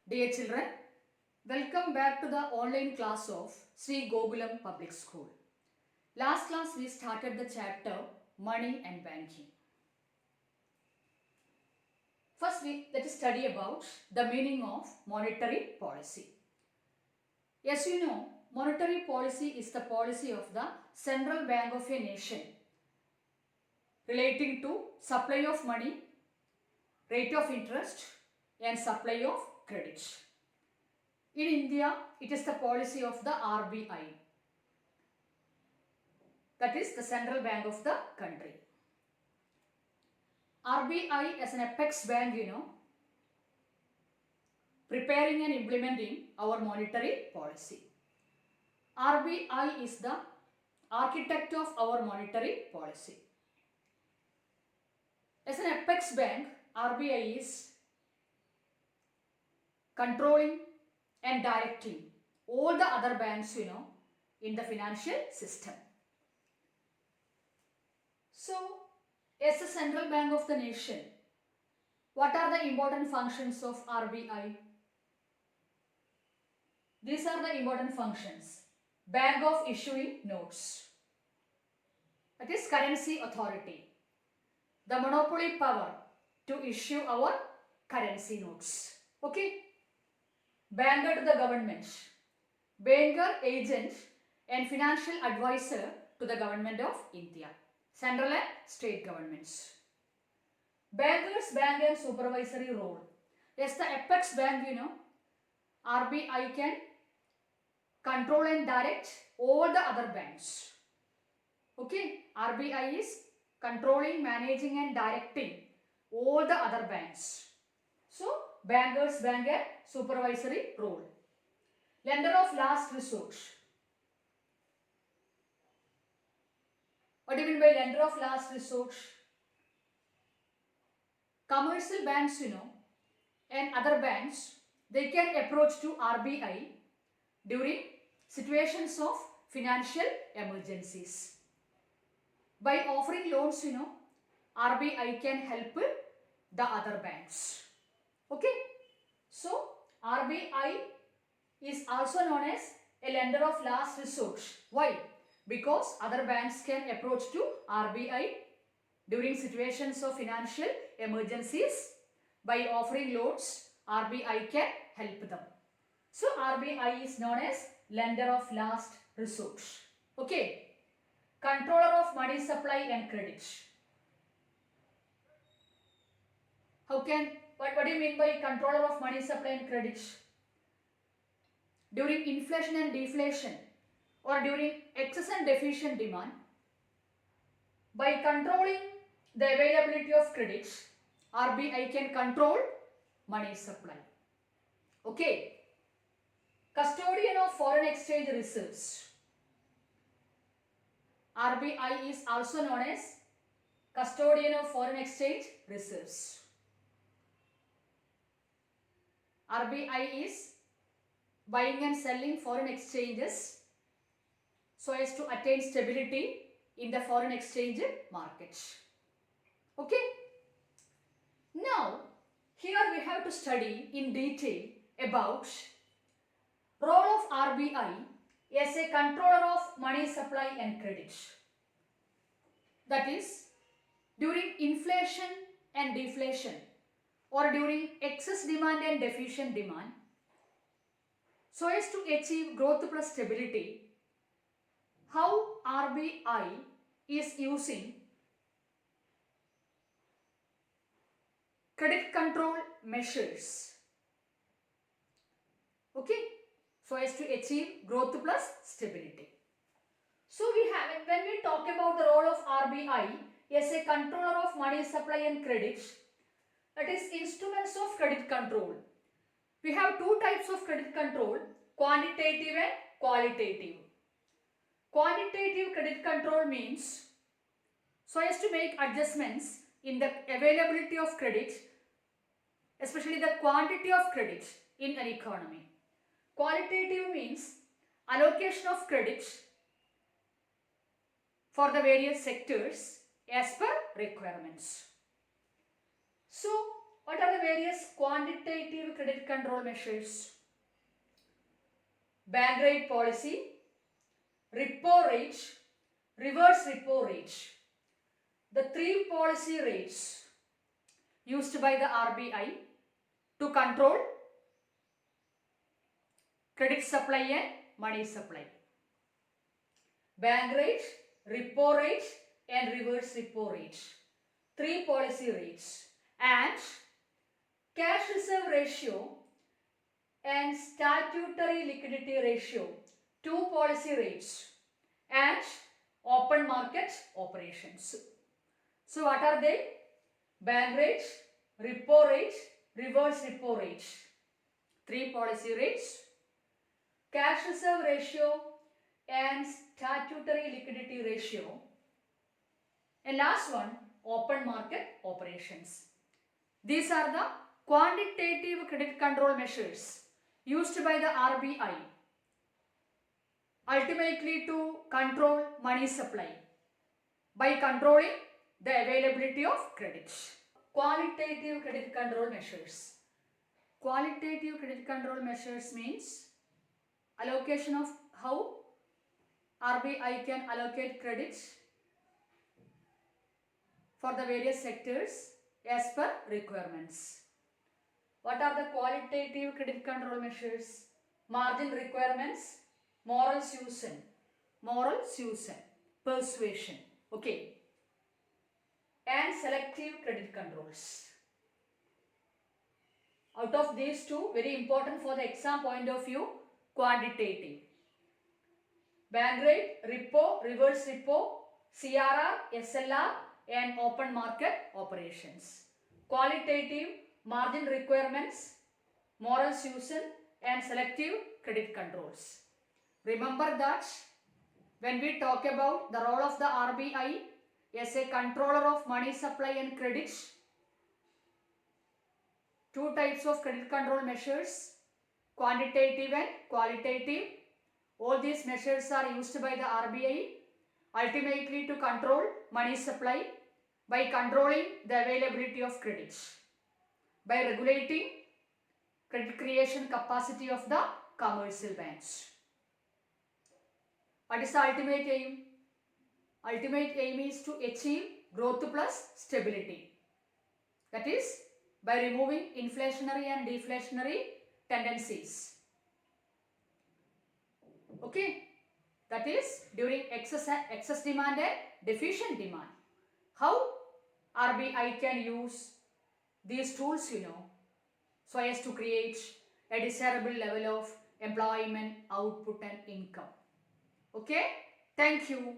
Dear children, welcome back to the online class of Sri Gokulam Public School. Last class we started the chapter Money and Banking. First let us study about the meaning of monetary policy. As you know, monetary policy is the policy of the central bank of a nation relating to supply of money, rate of interest and supply of credit. In India, it is the policy of the RBI, that is the central bank of the country. RBI as an apex bank, preparing and implementing our monetary policy. RBI is the architect of our monetary policy. As an apex bank, RBI is controlling and directing all the other banks, in the financial system. So, as the central bank of the nation, what are the important functions of RBI? These are the important functions. Bank of issuing notes. That is currency authority. The monopoly power to issue our currency notes. Okay. Banker to the government. Banker, agent and financial advisor to the government of India. Central and state governments. Bankers, bank and supervisory role. As the apex bank, RBI can control and direct all the other banks. Okay, RBI is controlling, managing and directing all the other banks. So, bankers, bank and supervisory role. Lender of last resort. What do you mean by lender of last resort? Commercial banks, and other banks, they can approach to RBI during situations of financial emergencies. By offering loans, RBI can help the other banks. Okay. So, RBI is also known as a lender of last resort. Why? Because other banks can approach to RBI during situations of financial emergencies. By offering loans, RBI can help them. So, RBI is known as lender of last resort. Okay. Controller of money supply and credit. What do you mean by controller of money supply and credit? During inflation and deflation or during excess and deficient demand, by controlling the availability of credit, RBI can control money supply. Okay. Custodian of foreign exchange reserves. RBI is also known as custodian of foreign exchange reserves. RBI is buying and selling foreign exchanges so as to attain stability in the foreign exchange market. Okay. Now, here we have to study in detail about role of RBI as a controller of money supply and credit. That is, during inflation and deflation or during excess demand and deficient demand, so as to achieve growth plus stability, how RBI is using credit control measures. Okay. So as to achieve growth plus stability. So when we talk about the role of RBI as a controller of money supply and credit, that is instruments of credit control. We have two types of credit control, quantitative and qualitative. Quantitative credit control means so as to make adjustments in the availability of credit, especially the quantity of credit in an economy. Qualitative means allocation of credit for the various sectors as per requirements. So, What are the various quantitative credit control measures? Bank rate policy, repo rate, reverse repo rate. The three policy rates used by the RBI to control credit supply and money supply. Bank rate, repo rate and reverse repo rate. Three policy rates. And cash reserve ratio and statutory liquidity ratio, two policy rates, and open market operations. So what are they? Bank rate, repo rate, reverse repo rate. Three policy rates, cash reserve ratio and statutory liquidity ratio. And last one, open market operations. These are the quantitative credit control measures used by the RBI ultimately to control money supply by controlling the availability of credit. Qualitative credit control measures. Qualitative credit control measures means allocation of how RBI can allocate credits for the various sectors as per requirements. What are the qualitative credit control measures? Margin requirements, moral suasion, persuasion, okay, and selective credit controls. Out of these two, very important for the exam point of view, quantitative. Bank rate, repo, reverse repo, CRR, SLR and open market operations. Qualitative, margin requirements, moral suasion and selective credit controls. Remember that when we talk about the role of the RBI as a controller of money supply and credit, two types of credit control measures, quantitative and qualitative. All these measures are used by the RBI ultimately to control money supply by controlling the availability of credits, by regulating credit creation capacity of the commercial banks. What is the ultimate aim? Ultimate aim is to achieve growth plus stability. That is by removing inflationary and deflationary tendencies. Okay, that is during excess demand and deficient demand. How RBI can use these tools, so as to create a desirable level of employment, output and income. Okay, thank you.